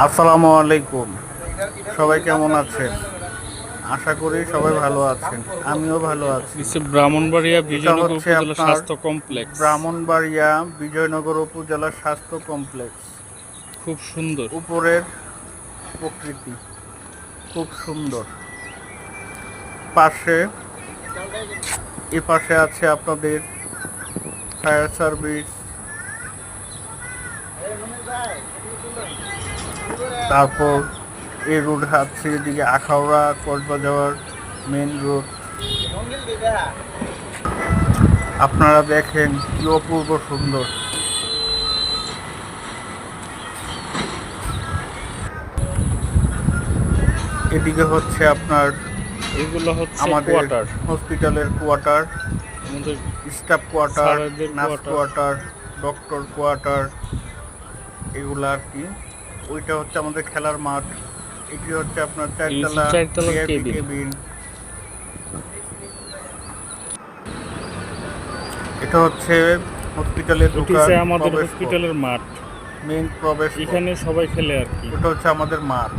আসসালামু আলাইকুম। সবাই কেমন আছেন? আশা করি সবাই ভালো আছেন, আমিও ভালো আছি। ব্রাহ্মণবাড়িয়া এটা বিজয়নগর হচ্ছে উপজেলা আপনার স্বাস্থ্য কমপ্লেক্স। ব্রাহ্মণবাড়িয়া বিজয়নগর উপজেলা স্বাস্থ্য কমপ্লেক্স। খুব সুন্দর। উপরের প্রকৃতি খুব সুন্দর। পাশে পাশে আছে আপনাদের ফায়ার সার্ভিস, তারপর এই রোড আছে এদিকে আখাউড়া কক্সবাজার মেন রোড। আপনারা দেখেন কি অপূর্ব সুন্দর। এদিকে হচ্ছে আপনার এগুলো হচ্ছে আমাদের কোয়ার্টার, হসপিটালের কোয়ার্টার, আমাদের স্টাফ কোয়ার্টার, স্যারদের nurse quarter. Quarter, doctor quarter, এগুলো আর কি। ওইটা হচ্ছে আমাদের খেলার মাঠ। এটি হচ্ছে আপনার এই যে চারতলা চারতলার ভিআইপি কেবিন, কেবিন। এটা হচ্ছে হসপিটালে এটি ঢোকার হচ্ছে আমাদের প্রবেশ পথ, হসপিটালের মাঠ। মেইন প্রবেশ পথ। এখানে সবাই খেলে আর কি। ওটা হচ্ছে আমাদের মাঠ।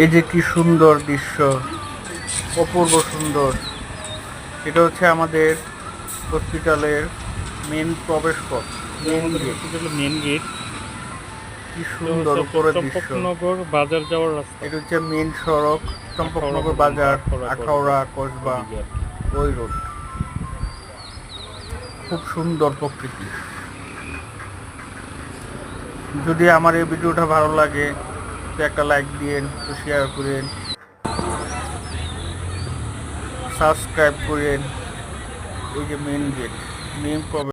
এই যে কি সুন্দর দৃশ্য, অপূর্ব সুন্দর। এটা হচ্ছে আমাদের হসপিটালের মেন প্রবেশ পথ, এটা মেন আমাদের গেট। হসপিটালের মেন গেট। কি এটা সুন্দর হচ্ছে আপনার উপরের দৃশ্য। চম্পকনগর বাজার যাওয়ার রাস্তা। এটা হচ্ছে মেন সড়ক, আখাউড়া চম্পকনগর পর্যন্ত, বাজার, আখাউড়া আখাউড়া কসবা, ওদিকে আর কি। ওই রোড। খুব সুন্দর প্রকৃতি। যদি আমার এই ভিডিওটা ভালো লাগে তো একটা লাইক দিন, তো শেয়ার করেন, সাবস্ক্রাইব করেন। এই যে মেন গেট, মেন প্রবেশ।